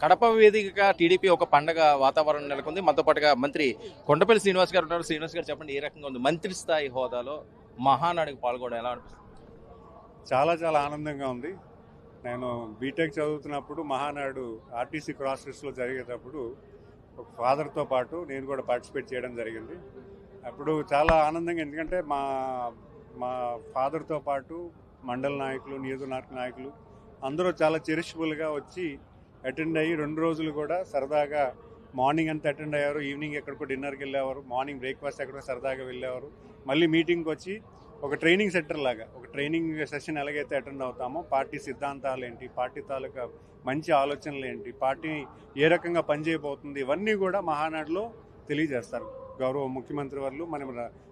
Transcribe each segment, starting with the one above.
కడప వేదికగా టీడీపీ ఒక పండగ వాతావరణం నెలకొంది. మనతో పాటుగా మంత్రి కొండపల్లి శ్రీనివాస్ గారు ఉన్నారు. శ్రీనివాస్ గారు చెప్పండి, ఏ రకంగా ఉంది మంత్రి స్థాయి హోదాలో మహానాడుకు పాల్గొనడం ఎలా అనిపిస్తుంది? చాలా చాలా ఆనందంగా ఉంది. నేను బీటెక్ చదువుతున్నప్పుడు మహానాడు ఆర్టీసీ క్రాస్ రోడ్స్లో జరిగేటప్పుడు ఒక ఫాదర్తో పాటు నేను కూడా పార్టిసిపేట్ చేయడం జరిగింది. అప్పుడు చాలా ఆనందంగా, ఎందుకంటే మా మా ఫాదర్తో పాటు మండల నాయకులు, నియోజకవర్గ నాయకులు అందరూ చాలా చెరిషబుల్గా వచ్చి అటెండ్ అయ్యి 2 రోజులు కూడా సరదాగా మార్నింగ్ అంతా అటెండ్ అయ్యారు, ఈవినింగ్ ఎక్కడికో డిన్నర్కి వెళ్ళేవారు, మార్నింగ్ బ్రేక్ఫాస్ట్ ఎక్కడికో సరదాగా వెళ్ళేవారు, మళ్ళీ మీటింగ్కి వచ్చి ఒక ట్రైనింగ్ సెంటర్ లాగా ఒక ట్రైనింగ్ సెషన్ ఎలాగైతే అటెండ్ అవుతామో పార్టీ సిద్ధాంతాలు ఏంటి, పార్టీ తాలూకా మంచి ఆలోచనలు ఏంటి, పార్టీ ఏ రకంగా పనిచేయబోతుంది, ఇవన్నీ కూడా మహానాడులో తెలియజేస్తారు గౌరవ ముఖ్యమంత్రి వారు,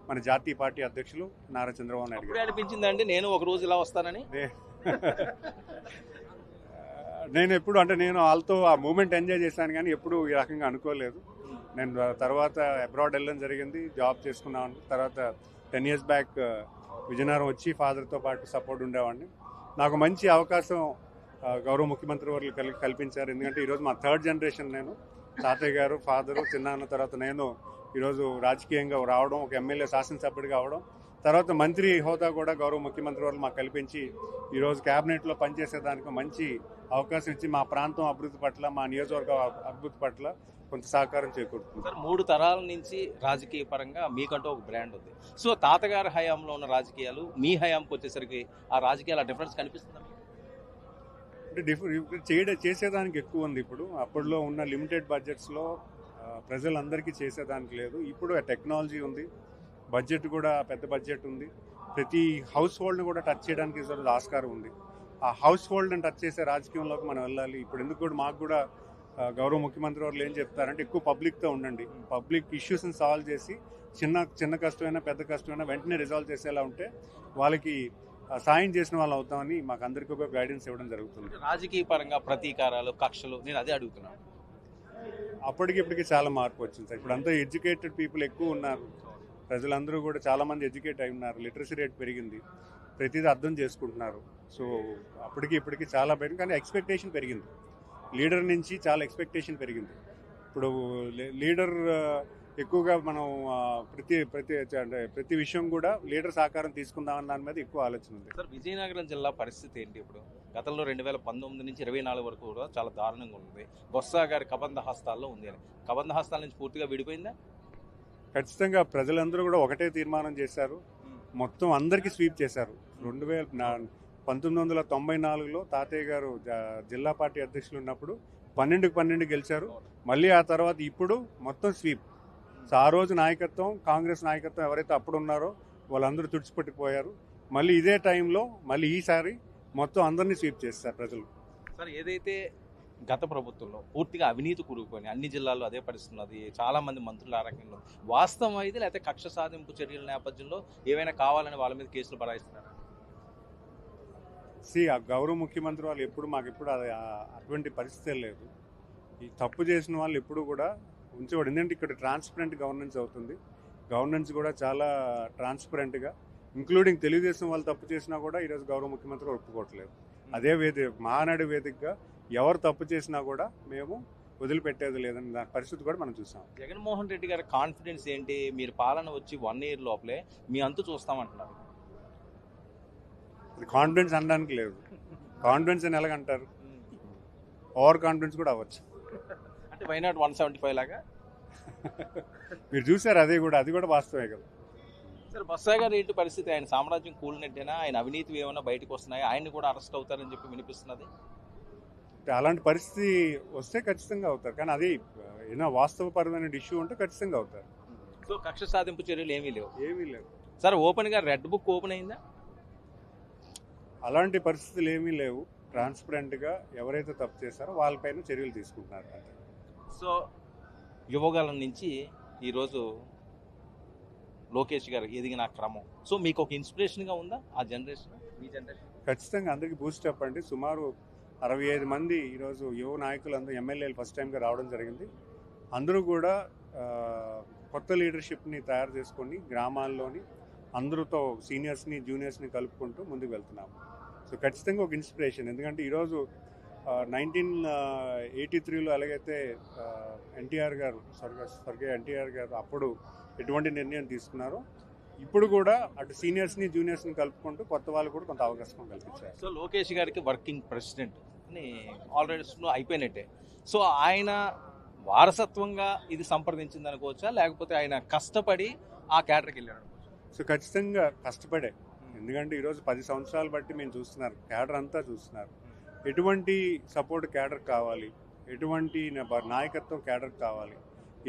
మన జాతీయ పార్టీ అధ్యక్షులు నారా చంద్రబాబు నాయుడు అప్పుడే అనిపించిందండి నేను ఒక రోజు ఇలా వస్తానని? నేను ఎప్పుడు అంటే నేను వాళ్ళతో ఆ మూమెంట్ ఎంజాయ్ చేశాను, కానీ ఎప్పుడు ఈ రకంగా అనుకోలేదు. నేను తర్వాత అబ్రాడ్ వెళ్ళడం జరిగింది, జాబ్ చేసుకున్నాను. తర్వాత 10 years బ్యాక్ విజయనగరం వచ్చి ఫాదర్తో పాటు సపోర్ట్ ఉండేవాడిని. నాకు మంచి అవకాశం గౌరవ ముఖ్యమంత్రి వారు కల్పించారు. ఎందుకంటే ఈరోజు మా 3rd జనరేషన్. నేను తాతయ్య గారు, ఫాదరు, చిన్నాన్న తర్వాత నేను ఈరోజు రాజకీయంగా రావడం, ఒక ఎమ్మెల్యే శాసనసభ్యుడిగా అవడం, తర్వాత మంత్రి హోదా కూడా గౌరవ ముఖ్యమంత్రి వారు మాకు కల్పించి ఈరోజు క్యాబినెట్లో పనిచేసేదానికి మంచి అవకాశం ఇచ్చి మా ప్రాంతం అభివృద్ధి పట్ల, మా నియోజకవర్గ అభివృద్ధి పట్ల కొంత సహకారం చేకూరుతుంది. సార్, 3 తరాల నుంచి రాజకీయ పరంగా మీకంటూ ఒక బ్రాండ్ ఉంది. సో తాతగారి హయాంలో ఉన్న రాజకీయాలు మీ హయాంకి వచ్చేసరికి ఆ రాజకీయాల డిఫరెన్స్ కనిపిస్తుందా? అంటే చేసేదానికి ఎక్కువ ఉంది. ఇప్పుడు అప్పట్లో ఉన్న లిమిటెడ్ బడ్జెట్స్లో ప్రజలందరికీ చేసేదానికి లేదు. ఇప్పుడు టెక్నాలజీ ఉంది, బడ్జెట్ కూడా పెద్ద బడ్జెట్ ఉంది, ప్రతి హౌస్ హోల్డ్ని కూడా టచ్ చేయడానికి ఆస్కారం ఉంది. ఆ హౌస్ హోల్డ్ని టచ్ చేసే రాజకీయంలోకి మనం వెళ్ళాలి. ఇప్పుడు ఎందుకు కూడా మాకు కూడా గౌరవ ముఖ్యమంత్రి వారు ఏం చెప్తారంటే ఎక్కువ పబ్లిక్తో ఉండండి, పబ్లిక్ ఇష్యూస్ని సాల్వ్ చేసి చిన్న కష్టమైనా పెద్ద కష్టమైనా వెంటనే రిజాల్వ్ చేసేలా ఉంటే వాళ్ళకి సాయం చేసిన వాళ్ళు అవుతామని మాకు అందరికీ ఒక గైడెన్స్ ఇవ్వడం జరుగుతుంది. రాజకీయ పరంగా ప్రతీకారాలు, కక్షలు, నేను అదే అడుగుతున్నాను. ఇప్పటికి చాలా మార్పు వచ్చింది సార్. ఇప్పుడు అంతా ఎడ్యుకేటెడ్ పీపుల్ ఎక్కువ ఉన్నారు, ప్రజలందరూ కూడా చాలామంది ఎడ్యుకేట్ అయి ఉన్నారు, లిటరసీ రేట్ పెరిగింది, ప్రతిదీ అర్థం చేసుకుంటున్నారు. సో ఇప్పటికి చాలా పెరిగింది, కానీ ఎక్స్పెక్టేషన్ పెరిగింది. లీడర్ నుంచి చాలా ఎక్స్పెక్టేషన్ పెరిగింది. ఇప్పుడు లీడర్ ఎక్కువగా మనం ప్రతి విషయం కూడా లీడర్ సహకారం తీసుకుందామన్న దాని మీద ఎక్కువ ఆలోచన ఉంది. సార్, విజయనగరం జిల్లా పరిస్థితి ఏంటి ఇప్పుడు? గతంలో 2019 నుంచి 24 వరకు కూడా చాలా దారుణంగా ఉంది. బొత్స గారి కబంధ హస్తాల్లో ఉంది అని, కబంధ హస్తాల నుంచి పూర్తిగా విడిపోయిందా? ఖచ్చితంగా ప్రజలందరూ కూడా ఒకటే తీర్మానం చేశారు, మొత్తం అందరికీ స్వీప్ చేశారు. 1994లో తాతయ్య గారు జిల్లా పార్టీ అధ్యక్షులు ఉన్నప్పుడు 12 గెలిచారు. మళ్ళీ ఆ తర్వాత ఇప్పుడు మొత్తం స్వీప్. సో ఆ రోజు నాయకత్వం, కాంగ్రెస్ నాయకత్వం ఎవరైతే అప్పుడు ఉన్నారో వాళ్ళందరూ తుడిచిపెట్టిపోయారు. మళ్ళీ ఇదే టైంలో మళ్ళీ ఈసారి మొత్తం అందరినీ స్వీప్ చేస్తారు ప్రజలు. సార్, ఏదైతే గత ప్రభుత్వంలో పూర్తిగా అవినీతి కూరుకుపోయి అన్ని జిల్లాల్లో అదే పరిస్థితి ఉన్నది, చాలా మంది మంత్రులు ఆ రకంలో, వాస్తవం అయితే లేకపోతే కక్ష సాధింపు చర్యల నేపథ్యంలో ఏమైనా కావాలని వాళ్ళ మీద కేసులు బరాయిస్తున్నారు? ఆ గౌరవ ముఖ్యమంత్రి వాళ్ళు మాకు ఎప్పుడు అటువంటి పరిస్థితే లేదు. ఈ తప్పు చేసిన వాళ్ళు ఎప్పుడు కూడా ఉంచేవాడు. ఎందుకంటే ఇక్కడ ట్రాన్స్పరెంట్ గవర్నెన్స్ అవుతుంది, గవర్నెన్స్ కూడా చాలా ట్రాన్స్పరెంట్గా, ఇంక్లూడింగ్ తెలుగుదేశం వాళ్ళు తప్పు చేసినా కూడా ఈరోజు గౌరవ ముఖ్యమంత్రి ఒప్పుకోవట్లేదు. అదే మహానాడు వేదికగా ఎవరు తప్పు చేసినా కూడా మేము వదిలిపెట్టేది లేదని దాని పరిస్థితి కూడా మనం చూసాం. జగన్మోహన్ రెడ్డి గారి కాన్ఫిడెన్స్ ఏంటి? మీరు పాలన వచ్చి 1 year లోపలే మీ అంతు చూస్తామంటున్నారు. కాన్ఫిడెన్స్ అనడానికి లేదు. కాన్ఫిడెన్స్ అని ఎలాగంటారు? ఓవర్ కాన్ఫిడెన్స్ కూడా అవ్వచ్చు. అంటే వై నాట్ 175 లాగా? మీరు చూసారు, అది కూడా వాస్తవే కదా. సార్, బొత్స గారు ఏంటి పరిస్థితి? ఆయన సామ్రాజ్యం కూలినట్టేనా? ఆయన అవినీతి ఏమైనా బయటకు వస్తున్నాయి, ఆయన కూడా అరెస్ట్ అవుతారని చెప్పి వినిపిస్తున్నది. అలాంటి పరిస్థితి వస్తే ఖచ్చితంగా అవుతారు, కానీ అది ఏదైనా వాస్తవపరమైన ఇష్యూ ఉంటే ఖచ్చితంగా అవుతారు. సో కక్ష సాధింపు చర్యలు ఏమీ లేవు? ఏమీ లేవు సార్. ఓపెన్గా రెడ్ బుక్ ఓపెన్ అయిందా? అలాంటి పరిస్థితులు ఏమీ లేవు. ట్రాన్స్పరెంట్గా ఎవరైతే తప్పు చేస్తారో వాళ్ళపైన చర్యలు తీసుకుంటున్నారు. సో యువగలం నుంచి ఈరోజు లోకేష్ గారు ఎదిగిన క్రమం, సో మీకు ఒక ఇన్స్పిరేషన్గా ఉందా ఆ జనరేషన్, మీ జనరేషన్? ఖచ్చితంగా అందరికీ బూస్ట్ అప్ అండి. సుమారు 65 మంది ఈరోజు యువ నాయకులు అందరూ ఎమ్మెల్యేలు ఫస్ట్ టైంగా రావడం జరిగింది. అందరూ కూడా కొత్త లీడర్షిప్ని తయారు చేసుకొని గ్రామాల్లోని అందరితో సీనియర్స్ని, జూనియర్స్ని కలుపుకుంటూ ముందుకు వెళ్తున్నాము. సో ఖచ్చితంగా ఒక ఇన్స్పిరేషన్. ఎందుకంటే ఈరోజు 1983లో ఎలాగైతే ఎన్టీఆర్ గారు స్వర్గీయ ఎన్టీఆర్ గారు అప్పుడు ఎటువంటి నిర్ణయం తీసుకున్నారో ఇప్పుడు కూడా అటు సీనియర్స్ని జూనియర్స్ని కలుపుకుంటూ కొత్త వాళ్ళు కూడా కొంత అవకాశం కల్పించారు. సో లోకేష్ గారికి వర్కింగ్ ప్రెసిడెంట్ అని ఆల్రెడీ అయిపోయినట్టే. సో ఆయన వారసత్వంగా ఇది సంప్రదించింది అనుకోవచ్చా, లేకపోతే ఆయన కష్టపడి ఆ క్యాడర్కి వెళ్ళాడు అనుకోవచ్చా? సో ఖచ్చితంగా కష్టపడే, ఎందుకంటే ఈరోజు 10 సంవత్సరాలు బట్టి మేము చూస్తున్నారు, క్యాడర్ అంతా చూస్తున్నారు. ఎటువంటి సపోర్ట్ క్యాడర్ కావాలి, ఎటువంటి నాయకత్వం క్యాడర్ కావాలి,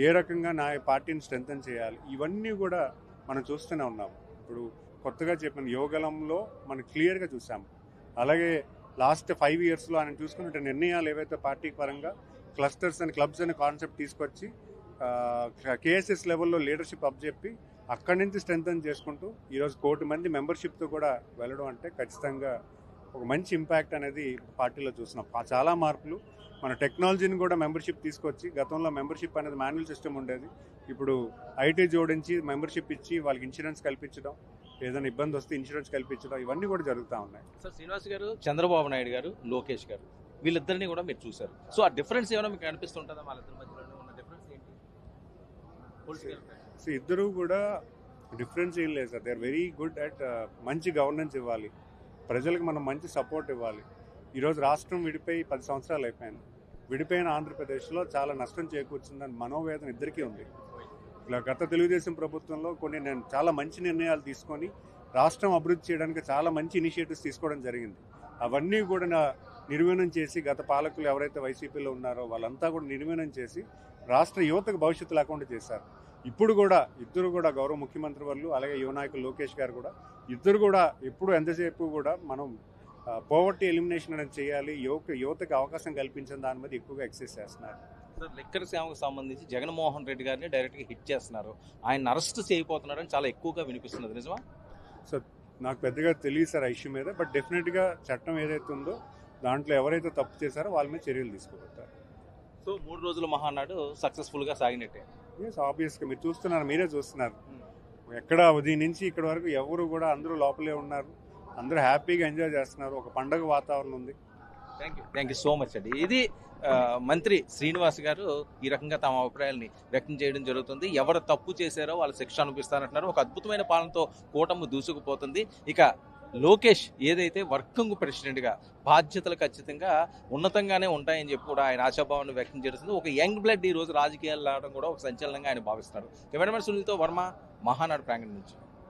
ఏ రకంగా పార్టీని స్ట్రెంథన్ చేయాలి, ఇవన్నీ కూడా మనం చూస్తూనే ఉన్నాం. ఇప్పుడు కొత్తగా చెప్పిన యోగలంలో మనం క్లియర్గా చూసాం. అలాగే లాస్ట్ 5 ఇయర్స్లో ఆయన చూసుకున్నట్టు నిర్ణయాలు ఏవైతే పార్టీ పరంగా క్లస్టర్స్ అండ్ క్లబ్స్ అనే కాన్సెప్ట్ తీసుకొచ్చి కేఎస్ఎస్ లెవెల్లో లీడర్షిప్ అప్పచెప్పి అక్కడి నుంచి స్ట్రెంథన్ చేసుకుంటూ ఈరోజు 1 కోటి మంది మెంబర్షిప్తో కూడా వెళ్ళడం అంటే ఖచ్చితంగా ఒక మంచి ఇంపాక్ట్ అనేది పార్టీలో చూస్తున్నాం. చాలా మార్పులు, మన టెక్నాలజీని కూడా మెంబర్షిప్ తీసుకొచ్చి, గతంలో మెంబర్షిప్ అనేది మాన్యువల్ సిస్టమ్ ఉండేది, ఇప్పుడు ఐటీ జోడించి మెంబర్షిప్ ఇచ్చి వాళ్ళకి ఇన్సూరెన్స్ కల్పించడం, ఏదైనా ఇబ్బంది వస్తే ఇన్సూరెన్స్ కల్పించడం, ఇవన్నీ కూడా జరుగుతూ ఉన్నాయి. సార్ శ్రీనివాస్ గారు, చంద్రబాబు నాయుడు గారు, లోకేష్ గారు, వీళ్ళిద్దరిని కూడా మీరు చూశారు. సో ఆ డిఫరెన్స్ ఏమైనా మీకు అనిపిస్తుంటుందా? వాళ్ళిద్దరి మధ్యలో ఉన్న డిఫరెన్స్ ఏంటి? సో ఇద్దరు కూడా డిఫరెన్స్ ఏం లేదు sir. They are very good at మంచి గవర్నెన్స్ ఇవ్వాలి, ప్రజలకు మనం మంచి సపోర్ట్ ఇవ్వాలి. ఈరోజు రాష్ట్రం విడిపోయి 10 సంవత్సరాలు అయిపోయింది. విడిపోయిన ఆంధ్రప్రదేశ్లో చాలా నష్టం చేకూర్చిందని మనోవేదన ఇద్దరికీ ఉంది. ఇలా గత తెలుగుదేశం ప్రభుత్వంలో చాలా మంచి నిర్ణయాలు తీసుకొని రాష్ట్రం అభివృద్ధి చేయడానికి చాలా మంచి ఇనిషియేటివ్స్ తీసుకోవడం జరిగింది. అవన్నీ కూడా నిర్వీర్యం చేసి, గత పాలకులు ఎవరైతే వైసీపీలో ఉన్నారో వాళ్ళంతా కూడా నిర్వీర్యం చేసి రాష్ట్ర యువతకు భవిష్యత్తు లేకుండా చేశారు. ఇప్పుడు కూడా ఇద్దరు కూడా గౌరవ ముఖ్యమంత్రి వాళ్ళు, అలాగే యువ నాయకులు లోకేష్ గారు కూడా, ఇద్దరు కూడా ఎప్పుడు ఎంతసేపు కూడా మనం పోవర్టీ ఎలిమినేషన్ అనేది చేయాలి, యువతకు అవకాశం కల్పించిన దాని మీద ఎక్కువగా ఎక్సైజ్ చేస్తున్నారు. సార్ లిక్కర్ సేవకు సంబంధించి జగన్మోహన్ రెడ్డి గారిని డైరెక్ట్గా హిట్ చేస్తున్నారు, ఆయన అరెస్ట్ చేయబోతున్నారని చాలా ఎక్కువగా వినిపిస్తున్నది, నిజమా? సో నాకు పెద్దగా తెలియదు సార్ ఆ ఇష్యూ మీద, బట్ డెఫినెట్గా చట్టం ఏదైతే ఉందో దాంట్లో ఎవరైతే తప్పు చేశారో వాళ్ళ మీద చర్యలు తీసుకోబోతారు. సో 3 రోజుల మహానాడు సక్సెస్ఫుల్గా సాగినట్టే. ఎస్, ఆబ్వియస్గా మీరు చూస్తున్నారు, మీరే చూస్తున్నారు. ఎక్కడ ఉదయం నుంచి ఇక్కడ వరకు ఎవరు కూడా, అందరూ లోపలే ఉన్నారు, అందరూ హ్యాపీగా ఎంజాయ్ చేస్తున్నారు, ఒక పండగ వాతావరణం ఉంది. థ్యాంక్ యూ సో మచ్ అండి. ఇది మంత్రి శ్రీనివాస్ గారు ఈ రకంగా తమ అభిప్రాయాల్ని వ్యక్తం చేయడం జరుగుతుంది. ఎవరు తప్పు చేశారో వాళ్ళ శిక్ష అనిపిస్తారంటున్నారు. ఒక అద్భుతమైన పాలనతో కూటమి దూసుకుపోతుంది. ఇక లోకేష్ ఏదైతే వర్కింగ్ ప్రెసిడెంట్గా బాధ్యతలు ఖచ్చితంగా ఉన్నతంగానే ఉంటాయని చెప్పి కూడా ఆయన ఆశాభావాన్ని వ్యక్తం చేస్తుంది. ఒక యంగ్ బ్లడ్ ఈ రోజు రాజకీయాలు రావడం కూడా ఒక సంచలనంగా ఆయన భావిస్తున్నారు. కెమెరామెన్ సునీల్తో వర్మ, మహానాడు ప్రాంగణం నుంచి.